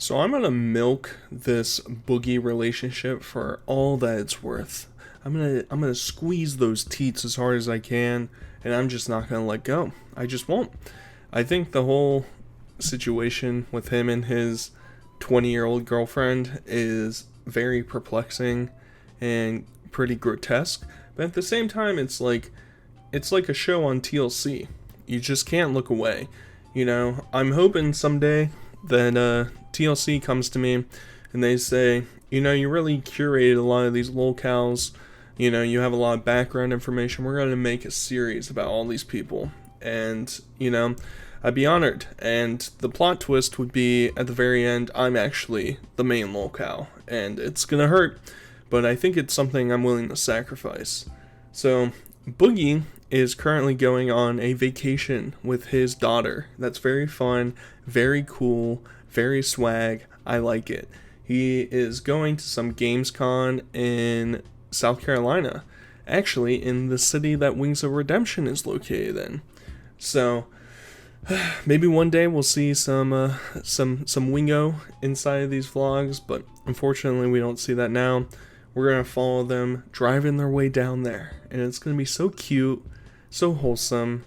So I'm gonna milk this Boogie relationship for all that it's worth. I'm gonna squeeze those teats as hard as I can, and I'm just not gonna let go. I just won't. I think the whole situation with him and his 20-year-old girlfriend is very perplexing and pretty grotesque. But at the same time, it's like a show on TLC. You just can't look away. I'm hoping someday that TLC comes to me and they say, you really curated a lot of these locales. You have a lot of background information. We're going to make a series about all these people. And, I'd be honored. And the plot twist would be at the very end, I'm actually the main locale. And it's going to hurt, but I think it's something I'm willing to sacrifice. So, Boogie is currently going on a vacation with his daughter. That's very fun, very cool, very swag. I like it. He is going to some Gamescom in South Carolina, actually in the city that Wings of Redemption is located in. So maybe one day we'll see some Wingo inside of these vlogs, but unfortunately we don't see that now. We're gonna follow them driving their way down there, and it's gonna be so cute, so wholesome.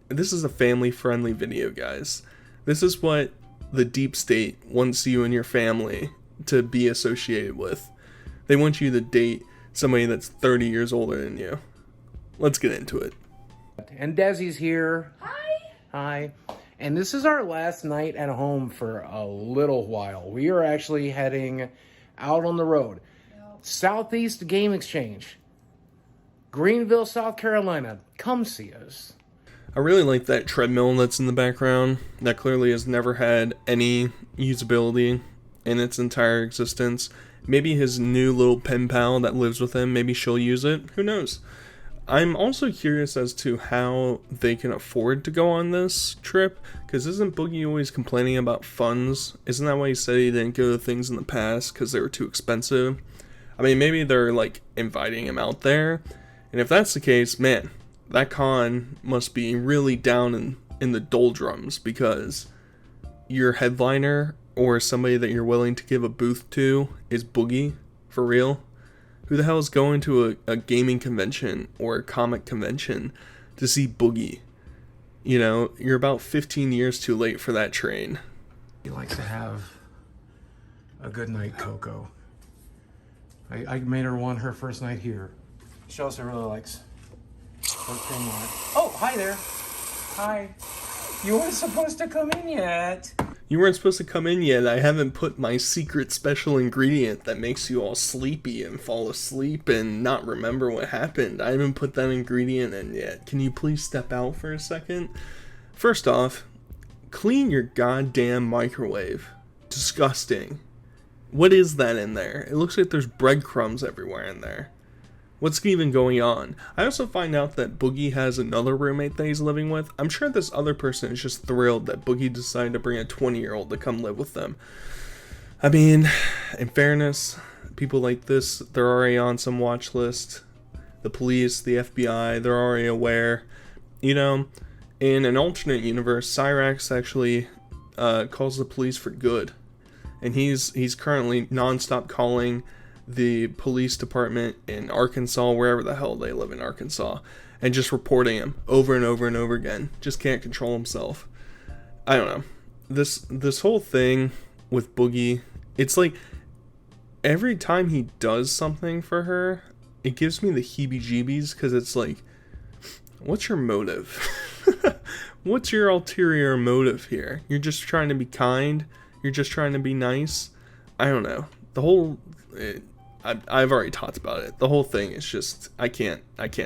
This is a family-friendly video, guys. This is what the deep state wants you and your family to be associated with. They want you to date somebody that's 30 years older than you. Let's get into it. And Desi's here. Hi. Hi. And this is our last night at home for a little while. We are actually heading out on the road. Southeast Game Exchange, Greenville, South Carolina. Come see us. I really like that treadmill that's in the background. That clearly has never had any usability in its entire existence. Maybe his new little pen pal that lives with him, maybe she'll use it. Who knows? I'm also curious as to how they can afford to go on this trip, because isn't Boogie always complaining about funds? Isn't that why he said he didn't go to things in the past because they were too expensive? I mean, maybe they're like inviting him out there, and if that's the case, man, that con must be really down in the doldrums, because your headliner or somebody that you're willing to give a booth to is Boogie, for real? Who the hell is going to a gaming convention or a comic convention to see Boogie? You're about 15 years too late for that train. He likes to have a good night, Coco. I made her one her first night here. She also really likes her cream on it. Oh, hi there. Hi. You weren't supposed to come in yet. You weren't supposed to come in yet. I haven't put my secret special ingredient that makes you all sleepy and fall asleep and not remember what happened. I haven't put that ingredient in yet. Can you please step out for a second? First off, clean your goddamn microwave. Disgusting. What is that in there? It looks like there's breadcrumbs everywhere in there. What's even going on? I also find out that Boogie has another roommate that he's living with. I'm sure this other person is just thrilled that Boogie decided to bring a 20-year-old to come live with them. I mean, in fairness, people like this, they're already on some watch list. The police, the FBI, they're already aware. In an alternate universe, Cyrax actually calls the police for good. And he's currently nonstop calling the police department in Arkansas, wherever the hell they live in Arkansas, and just reporting him over and over and over again. Just can't control himself. I don't know. This whole thing with Boogie, it's like every time he does something for her, it gives me the heebie-jeebies, because it's like, what's your motive? What's your ulterior motive here? You're just trying to be kind? You're just trying to be nice? I don't know. I've already talked about it. The whole thing is just, I can't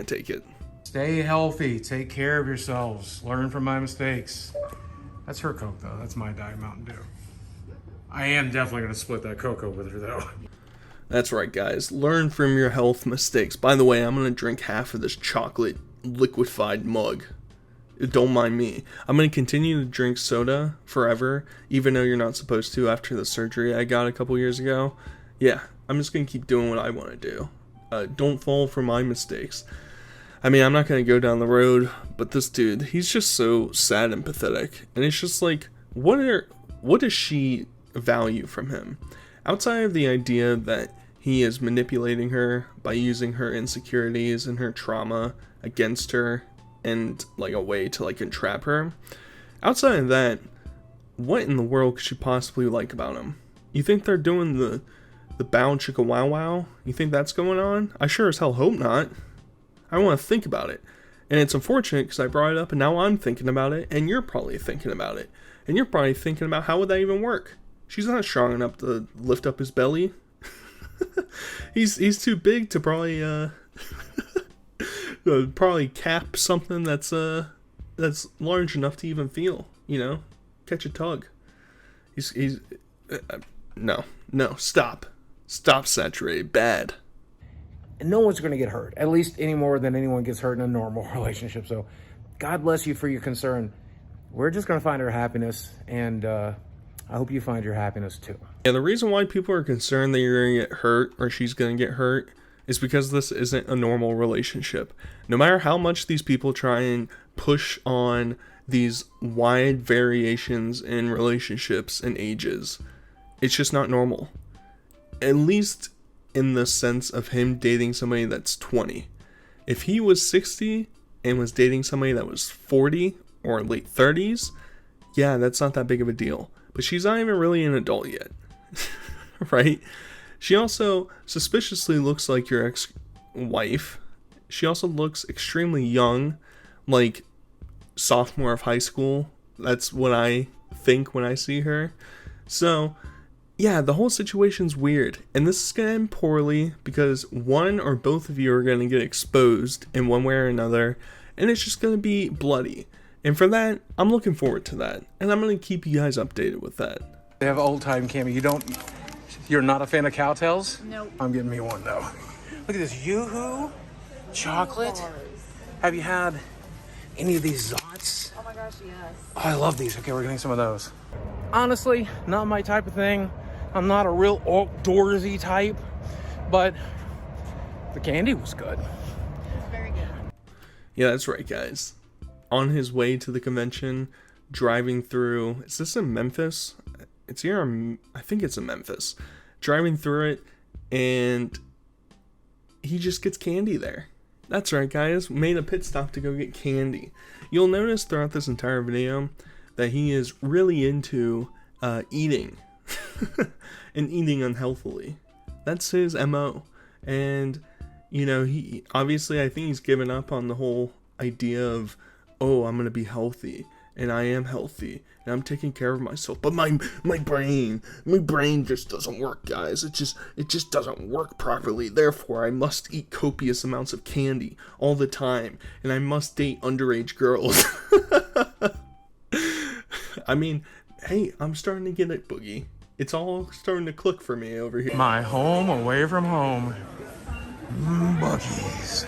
take it. Stay healthy. Take care of yourselves. Learn from my mistakes. That's her Coke, though. That's my Diet Mountain Dew. I am definitely going to split that Cocoa with her, though. That's right, guys. Learn from your health mistakes. By the way, I'm going to drink half of this chocolate liquefied mug. Don't mind me. I'm going to continue to drink soda forever, even though you're not supposed to after the surgery I got a couple years ago. Yeah, I'm just going to keep doing what I want to do. Don't fall for my mistakes. I mean, I'm not going to go down the road, but this dude, he's just so sad and pathetic. And it's just like, what is she value from him. Outside of the idea that he is manipulating her by using her insecurities and her trauma against her and like a way to like entrap her. Outside of that, what in the world could she possibly like about him? You think they're doing the bow chicka wow wow? You think that's going on? I sure as hell hope not. I don't want to think about it. And it's unfortunate because I brought it up and now I'm thinking about it and you're probably thinking about it. And you're probably thinking about how would that even work? She's not strong enough to lift up his belly. he's too big to probably probably cap something that's large enough to even feel, you know, catch a tug. He's no, stop saturated, bad. And no one's going to get hurt, at least any more than anyone gets hurt in a normal relationship. So God bless you for your concern. We're just going to find our happiness, and I hope you find your happiness too. Yeah, the reason why people are concerned that you're going to get hurt or she's going to get hurt is because this isn't a normal relationship. No matter how much these people try and push on these wide variations in relationships and ages, it's just not normal. At least in the sense of him dating somebody that's 20. If he was 60 and was dating somebody that was 40 or late 30s, yeah, that's not that big of a deal. But she's not even really an adult yet. Right? She also suspiciously looks like your ex-wife. She also looks extremely young, like sophomore of high school. That's what I think when I see her. So, yeah, the whole situation's weird. And this is going to end poorly because one or both of you are going to get exposed in one way or another. And it's just going to be bloody. And for that, I'm looking forward to that. And I'm going to keep you guys updated with that. They have old time Cammy. You're not a fan of cowtails? Nope. I'm getting me one though. Look at this Yoo-hoo chocolate. Have you had any of these Zots? Oh my gosh, yes. Oh, I love these. Okay, we're getting some of those. Honestly, not my type of thing. I'm not a real outdoorsy type, but the candy was good. It's very good. Yeah, that's right, guys. On his way to the convention, driving through, is this in Memphis? It's here, I think it's in Memphis. Driving through it, and he just gets candy there. That's right, guys. Made a pit stop to go get candy. You'll notice throughout this entire video that he is really into eating. And eating unhealthily. That's his MO. And, you know, he obviously, I think he's given up on the whole idea of, oh, I'm going to be healthy. And I am healthy. And I'm taking care of myself. But my brain just doesn't work, guys. It just doesn't work properly. Therefore, I must eat copious amounts of candy all the time. And I must date underage girls. I mean, hey, I'm starting to get it, Boogie. It's all starting to click for me over here. My home away from home. Buc-ee's.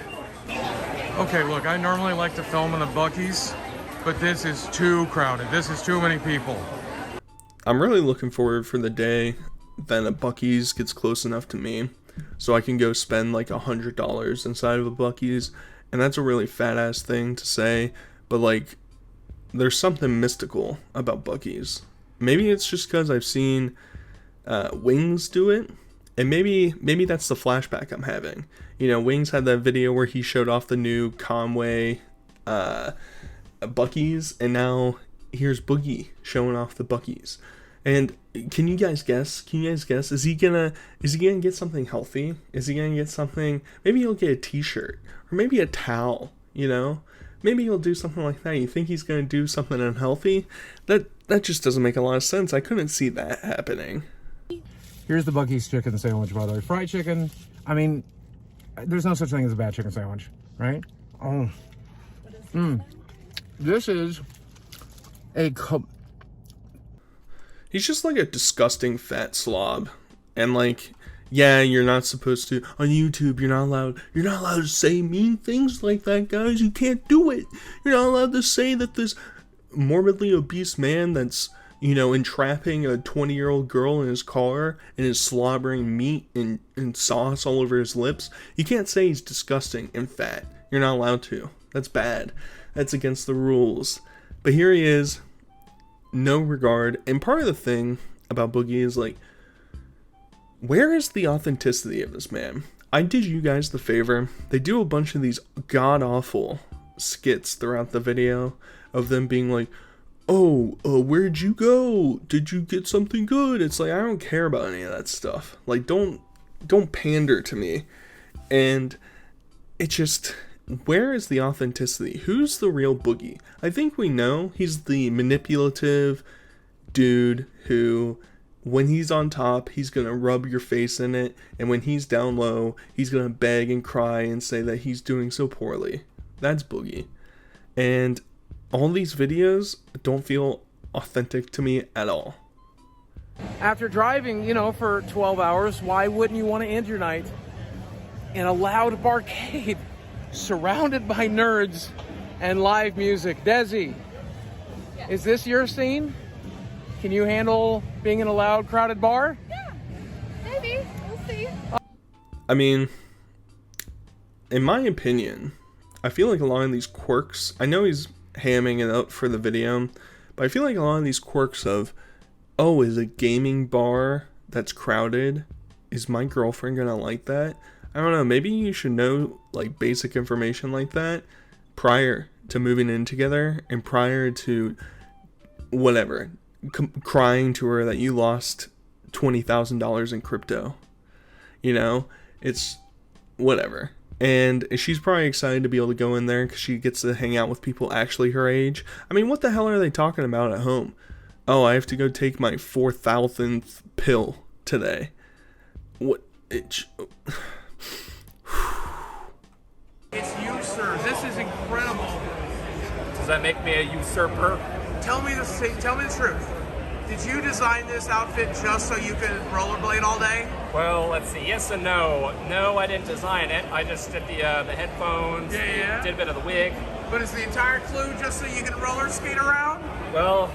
Okay, look, I normally like to film in the Buc-ee's, but this is too crowded. This is too many people. I'm really looking forward for the day that a Buc-ee's gets close enough to me so I can go spend like $100 inside of a Buc-ee's. And that's a really fat ass thing to say, but like, there's something mystical about Buc-ee's. Maybe it's just because I've seen Wings do it, and maybe that's the flashback I'm having. You know, Wings had that video where he showed off the new Conway Buc-ee's, and now here's Boogie showing off the Buc-ee's. And can you guys guess? Is he gonna get something healthy? Is he gonna get something? Maybe he'll get a T-shirt or maybe a towel. You know, maybe he'll do something like that. You think he's gonna do something unhealthy? That just doesn't make a lot of sense. I couldn't see that happening. Here's the Buc-ee's chicken sandwich, by the way. Fried chicken. I mean, there's no such thing as a bad chicken sandwich, right? Oh. This is a He's just like a disgusting fat slob. And like, yeah, you're not supposed to, on YouTube, you're not allowed to say mean things like that, guys. You can't do it. You're not allowed to say that this morbidly obese man that's, you know, entrapping a 20-year-old girl in his car and is slobbering meat and sauce all over his lips. You can't say he's disgusting and fat. You're not allowed to. That's bad. That's against the rules. But here he is, no regard. And part of the thing about Boogie is like, where is the authenticity of this man? I did you guys the favor. They do a bunch of these god-awful skits throughout the video of them being like, oh, where'd you go? Did you get something good? It's like, I don't care about any of that stuff. Like, don't pander to me. And it just, where is the authenticity? Who's the real Boogie? I think we know he's the manipulative dude who, when he's on top, he's gonna rub your face in it, and when he's down low, he's gonna beg and cry and say that he's doing so poorly. That's Boogie. And all these videos don't feel authentic to me at all. After driving, for 12 hours, why wouldn't you want to end your night in a loud barcade surrounded by nerds and live music? Desi, is this your scene? Can you handle being in a loud, crowded bar? Yeah, maybe. We'll see. I mean, in my opinion, I feel like a lot of these quirks, I know he's hamming it up for the video, but I feel like a lot of these quirks of, oh, is a gaming bar that's crowded, is my girlfriend gonna like that? I don't know, maybe you should know like basic information like that prior to moving in together and prior to whatever, crying to her that you lost $20,000 in crypto. It's whatever. And she's probably excited to be able to go in there because she gets to hang out with people actually her age. I mean, what the hell are they talking about at home? Oh, I have to go take my 4,000th pill today. What? It's you, sir. This is incredible. Does that make me a usurper? Tell me the truth. Did you design this outfit just so you could rollerblade all day? Well, let's see. Yes and no. No, I didn't design it. I just did the headphones. Yeah. Did a bit of the wig. But is the entire clue just so you can roller skate around? Well,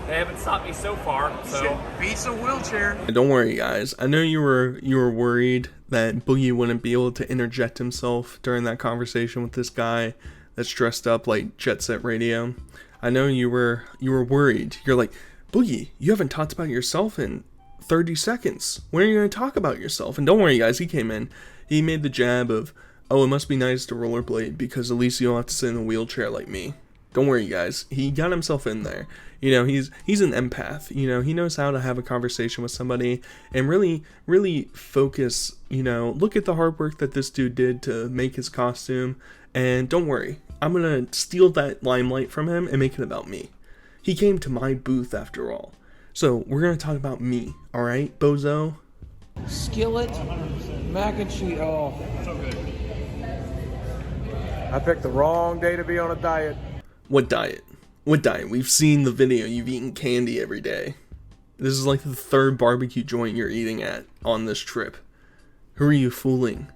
they haven't stopped me so far. So Beats a wheelchair. Don't worry, guys. I know you were worried that Boogie wouldn't be able to interject himself during that conversation with this guy that's dressed up like Jet Set Radio. I know you were worried. You're like, Boogie, you haven't talked about yourself in 30 seconds. When are you going to talk about yourself? And don't worry, guys, he came in. He made the jab of, oh, it must be nice to rollerblade because at least you don't have to sit in a wheelchair like me. Don't worry, guys. He got himself in there. He's an empath. He knows how to have a conversation with somebody and really, really focus, look at the hard work that this dude did to make his costume. And don't worry, I'm going to steal that limelight from him and make it about me. He came to my booth after all. So we're going to talk about me, all right, bozo? Skillet, mac and cheese. Oh, so good. I picked the wrong day to be on a diet. What diet? What diet? We've seen the video. You've eaten candy every day. This is like the third barbecue joint you're eating at on this trip. Who are you fooling?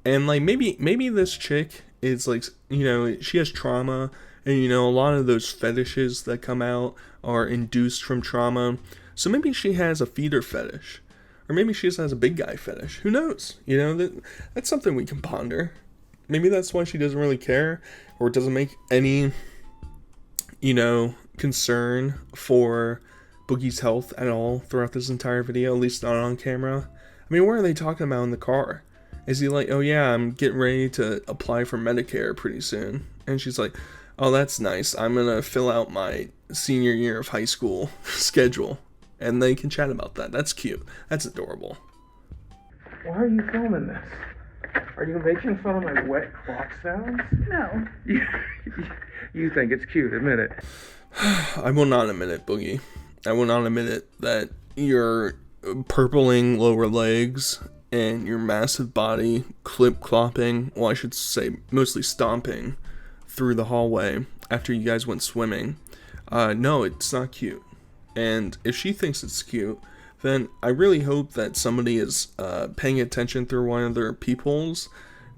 And like maybe this chick is like, she has trauma. And a lot of those fetishes that come out are induced from trauma. So maybe she has a feeder fetish. Or maybe she just has a big guy fetish. Who knows? That's something we can ponder. Maybe that's why she doesn't really care. Or doesn't make any, concern for Boogie's health at all throughout this entire video. At least not on camera. I mean, what are they talking about in the car? Is he like, oh yeah, I'm getting ready to apply for Medicare pretty soon. And she's like, oh, that's nice. I'm going to fill out my senior year of high school schedule. And they can chat about that. That's cute. That's adorable. Why are you filming this? Are you making fun of my wet clock sounds? No. You think it's cute, admit it. I will not admit it, Boogie. I will not admit it that your purpling lower legs and your massive body clip-clopping, well, I should say mostly stomping, through the hallway after you guys went swimming. No, it's not cute. And if she thinks it's cute, then I really hope that somebody is paying attention through one of their peepholes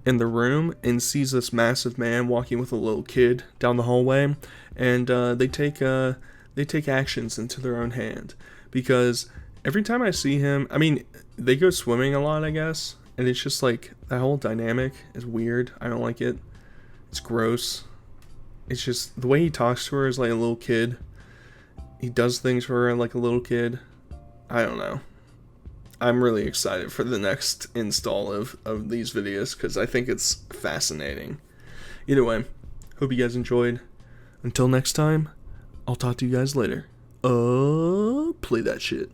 in the room and sees this massive man walking with a little kid down the hallway, and they take actions into their own hand. Because every time I see him, I mean, they go swimming a lot, I guess, and it's just like that whole dynamic is weird. I don't like it. It's gross. It's just the way he talks to her is like a little kid. He does things for her like a little kid. I don't know. I'm really excited for the next install of these videos because I think it's fascinating. Either way, hope you guys enjoyed. Until next time, I'll talk to you guys later. Play that shit.